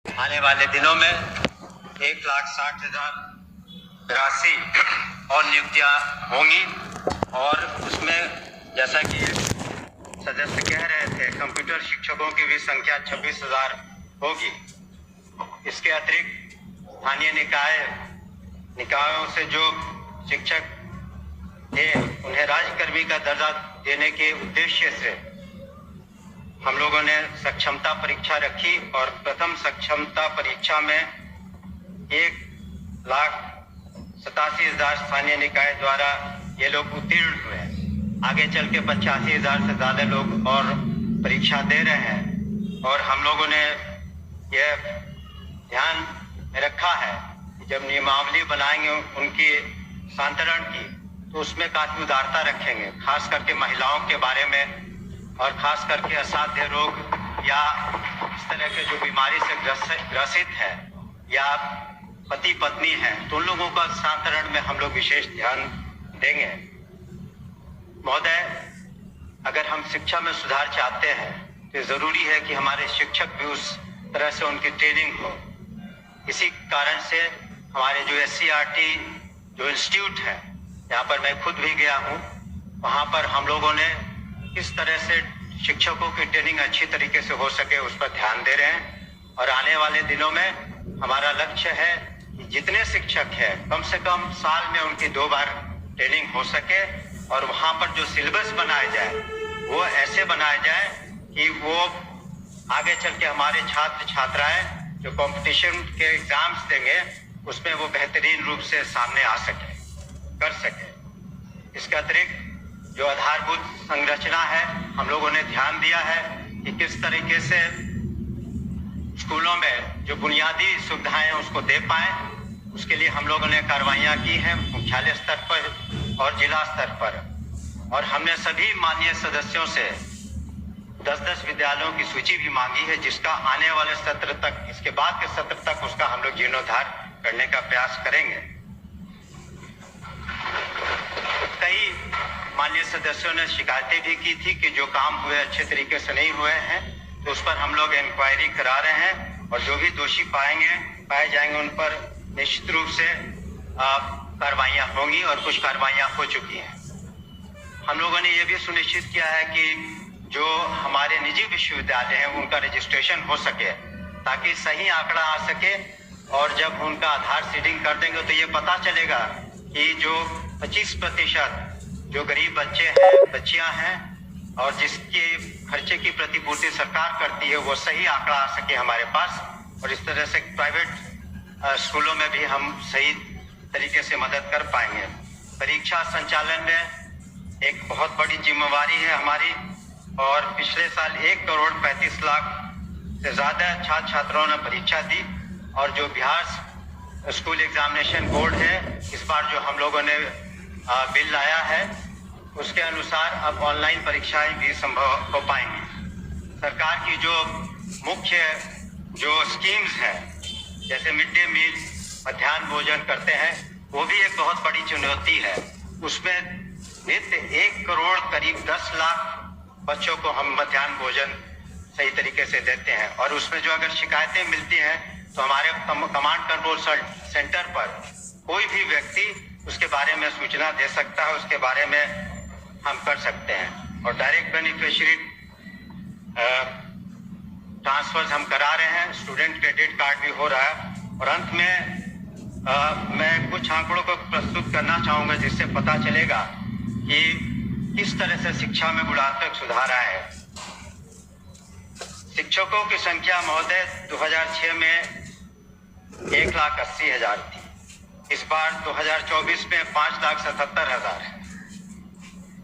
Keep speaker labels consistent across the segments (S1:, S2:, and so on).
S1: आने वाले दिनों में 1,60,000 राशि और नियुक्तियां होंगी और उसमें जैसा कि सदस्य कह रहे थे, कंप्यूटर शिक्षकों की भी संख्या 26,000 होगी। इसके अतिरिक्त स्थानीय निकायों से जो शिक्षक थे उन्हें राज्यकर्मी का दर्जा देने के उद्देश्य से हम लोगों ने सक्षमता परीक्षा रखी और प्रथम सक्षमता परीक्षा में 1,87,000 स्थानीय निकाय द्वारा ये लोग उत्तीर्ण हुए। आगे चल के 85,000 से ज़्यादा लोग और परीक्षा दे रहे हैं और हम लोगों ने यह ध्यान रखा है कि जब नियमावली बनाएंगे उनकी सांतरण की तो उसमें काफ़ी उदारता रखेंगे, खास करके महिलाओं के बारे में और खास करके असाध्य रोग या इस तरह के जो बीमारी से ग्रसित है या पति पत्नी है तो उन लोगों का सांतरण में हम लोग विशेष ध्यान देंगे। महोदय, अगर हम शिक्षा में सुधार चाहते हैं तो जरूरी है कि हमारे शिक्षक भी उस तरह से उनकी ट्रेनिंग हो। इसी कारण से हमारे जो SCERT जो इंस्टीट्यूट है, यहाँ पर मैं खुद भी गया हूँ, वहाँ पर हम लोगों ने किस तरह से शिक्षकों की ट्रेनिंग अच्छी तरीके से हो सके उस पर ध्यान दे रहे हैं और आने वाले दिनों में हमारा लक्ष्य है कि जितने शिक्षक हैं कम से कम साल में उनकी 2 बार ट्रेनिंग हो सके और वहाँ पर जो सिलेबस बनाया जाए वो ऐसे बनाया जाए कि वो आगे चल के हमारे छात्र छात्राएं जो कंपटीशन के एग्जाम्स देंगे उसमें वो बेहतरीन रूप से सामने आ सके, कर सके। इसके अतिरिक्त जो आधारभूत संरचना है हम लोगों ने ध्यान दिया है कि किस तरीके से स्कूलों में जो बुनियादी सुविधाएं हैं उसको दे पाएं। उसके लिए हम लोगों ने कार्रवाइयां की हैं मुख्यालय स्तर पर और जिला स्तर पर और हमने सभी माननीय सदस्यों से 10-10 विद्यालयों की सूची भी मांगी है जिसका आने वाले सत्र तक, इसके बाद के सत्र तक उसका हम लोग जीर्णोद्धार करने का प्रयास करेंगे। कई माननीय सदस्यों ने शिकायतें भी की थी कि जो काम हुए अच्छे तरीके से नहीं हुए हैं तो उस पर हम लोग इंक्वायरी करा रहे हैं और जो भी दोषी पाए जाएंगे उन पर निश्चित रूप से कार्रवाइयां होंगी और कुछ कार्रवाइयां हो चुकी हैं। हम लोगों ने ये भी सुनिश्चित किया है कि जो हमारे निजी विश्वविद्यालय हैं उनका रजिस्ट्रेशन हो सके ताकि सही आंकड़ा आ सके और जब उनका आधार सीडिंग कर देंगे तो ये पता चलेगा कि जो 25% जो गरीब बच्चे हैं, बच्चियां हैं और जिसके खर्चे की प्रतिपूर्ति सरकार करती है वो सही आंकड़ा आ सके हमारे पास और इस तरह से प्राइवेट स्कूलों में भी हम सही तरीके से मदद कर पाएंगे। परीक्षा संचालन में एक बहुत बड़ी जिम्मेवारी है हमारी और पिछले साल 1,35,00,000 से ज़्यादा छात्र छात्राओं ने परीक्षा दी और जो बिहार स्कूल एग्जामिनेशन बोर्ड है इस बार जो हम लोगों ने बिल लाया है उसके अनुसार अब ऑनलाइन परीक्षाएं भी संभव हो पाएंगी। सरकार की जो मुख्य जो स्कीम्स हैं जैसे मिड डे मील, मध्याह्न भोजन करते हैं वो भी एक बहुत बड़ी चुनौती है। उसमें नित्य 1 करोड़ करीब 10 लाख बच्चों को हम मध्याह्न भोजन सही तरीके से देते हैं और उसमें जो अगर शिकायतें मिलती हैं तो हमारे कमांड कंट्रोल सेंटर पर कोई भी व्यक्ति उसके बारे में सूचना दे सकता है, उसके बारे में हम कर सकते हैं और डायरेक्ट बेनिफिशियरी ट्रांसफर्स हम करा रहे हैं, स्टूडेंट क्रेडिट कार्ड भी हो रहा है और अंत में मैं कुछ आंकड़ों को प्रस्तुत करना चाहूँगा जिससे पता चलेगा कि किस तरह से शिक्षा में गुणात्मक सुधार आया है। शिक्षकों की संख्या महोदय 2006 में 1,80,000 थी, इस बार 2024 में 5,77,000 है।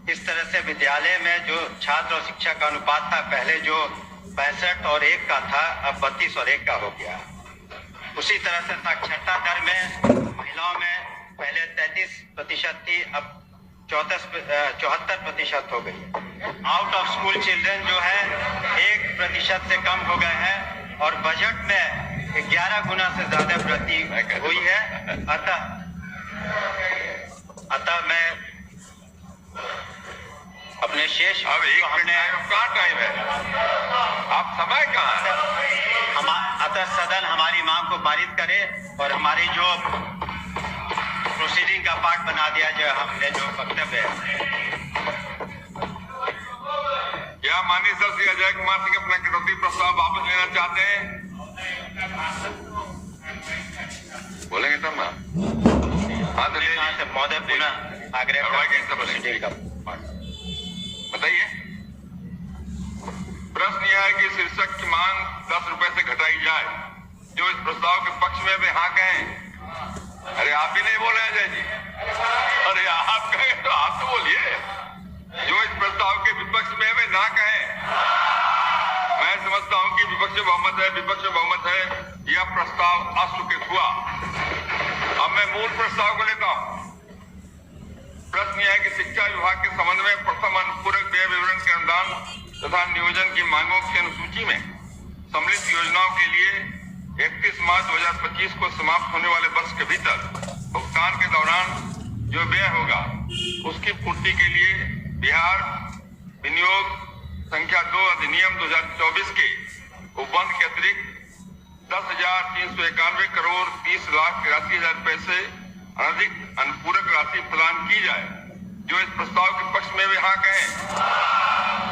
S1: इस तरह से विद्यालय में जो छात्र और शिक्षक का अनुपात था पहले जो 65 और 1 का था अब 32 और 1 का हो गया। उसी तरह से साक्षरता दर में महिलाओं में पहले 33% थी अब 74% हो गई है। आउट ऑफ स्कूल चिल्ड्रन जो है 1% से कम हो गए हैं और बजट में 11 गुना से ज्यादा वृद्धि हुई है। अतः मैं अपने शेष
S2: अब एक हमने कहाँ टाइम है, आप समय कहाँ है?
S1: अतः सदन हमारी मांग को पारित करे और हमारी जो प्रोसीडिंग का पार्ट बना दिया जो हमने जो वक्तव्य है।
S2: क्या माननीय सर श्री अजय कुमार सिंह अपना कटौती प्रस्ताव वापस लेना चाहते हैं? बोलेंगे तब ना। हाँ तो
S1: महोदय पुनः आग्रह
S2: बताइए। प्रश्न यह है कि शीर्षक की मांग 10 रुपए से घटाई जाए। जो इस प्रस्ताव के पक्ष में वे हाँ कहें। अरे आप भी नहीं बोले अजय जी। अरे आप कहें तो आप तो बोलिए। जो इस प्रस्ताव के विपक्ष में वे ना कहें। मैं समझता हूं कि विपक्ष बहुमत है, यह प्रस्ताव अस्वीकृत हुआ। अब मैं मूल प्रस्ताव को लेता हूं। प्रश्न यह है कि शिक्षा विभाग के संबंध में प्रथम अनुपूरक व्यय विवरण के अनुदान तथा नियोजन की मांगों की अनुसूची में सम्मिलित योजनाओं के लिए 31 मार्च 2025 को समाप्त होने वाले वर्ष के भीतर भुगतान के दौरान जो व्यय होगा उसकी पूर्ति के लिए बिहार विनियोग संख्या 2 अधिनियम 2024 के उपबंध के अतिरिक्त 10,391 करोड़ 30,83,000 रुपए से अधिक अनुपूरक राशि प्रदान की जाए। जो इस प्रस्ताव के पक्ष में वे हाँ कहें।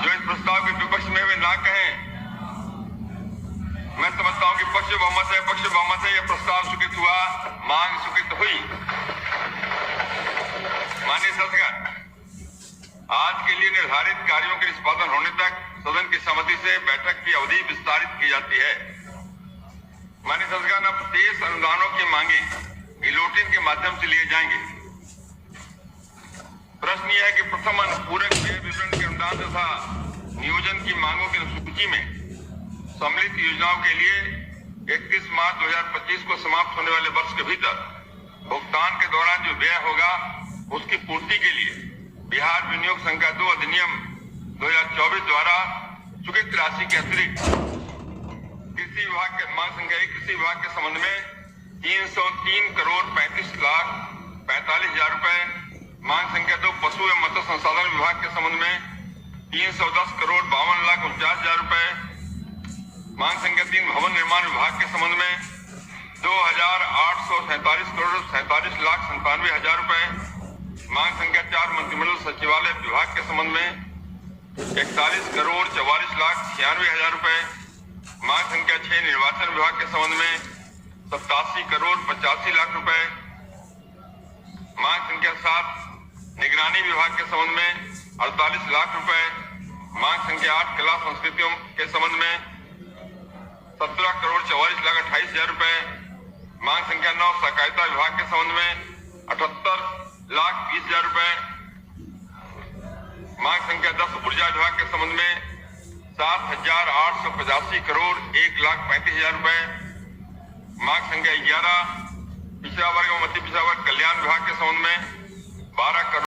S2: जो इस प्रस्ताव के विपक्ष में वे ना कहें। मैं समझता हूं कि पक्ष बहुमत है, यह प्रस्ताव स्वीकृत हुआ, मांग स्वीकृत हुई। माननीय सदस्यगण, आज के लिए निर्धारित कार्यों के निष्पादन होने तक सदन की सहमति से बैठक की अवधि विस्तारित की जाती है। माननीय सदस्यगण, अब शेष अनुदानों की मांगे गिलोटिन के माध्यम से लिए जाएंगे। प्रश्न यह है कि प्रथम अनुपूरक व्यय विवरण के अनुदान तथा नियोजन की मांगों की सूची में सम्मिलित योजनाओं के लिए 31 मार्च 2025 को समाप्त होने वाले वर्ष के भीतर भुगतान के दौरान जो व्यय होगा उसकी पूर्ति के लिए बिहार विनियोग संख्या 2 अधिनियम 2024 द्वारा स्वीकृत राशि के अतिरिक्त कृषि विभाग के मांग संख्या 1 कृषि विभाग के संबंध में 303 करोड़ 35,45,000 रुपए, मांग संख्या 2 पशु एवं मत्स्य संसाधन विभाग के संबंध में 310 करोड़ 52,49,000 रुपए, मांग संख्या 3 भवन निर्माण विभाग के संबंध में 2,847 करोड़ 47,97,000 रुपए, मांग संख्या 4 मंत्रिमंडल सचिवालय विभाग के संबंध में 41 करोड़ 44,96,000 रुपए, मांग संख्या 6 निर्वाचन विभाग के संबंध में 87 करोड़ 85 लाख रुपए, मांग संख्या 7 निगरानी विभाग के संबंध में 48 लाख रुपए, मांग संख्या 8 कला संस्कृतियों के संबंध में 17 करोड़ 44,28,000 रुपए, मांग संख्या 9 सहकारिता विभाग के संबंध में 78,20,000 रुपए, मांग संख्या 10 ऊर्जा विभाग के संबंध में 7,885 करोड़ 1,35,000 रुपए, मांग संख्या 11 पिछड़ा वर्ग एवं अति पिछड़ा वर्ग कल्याण विभाग के संबंध में 12 करोड़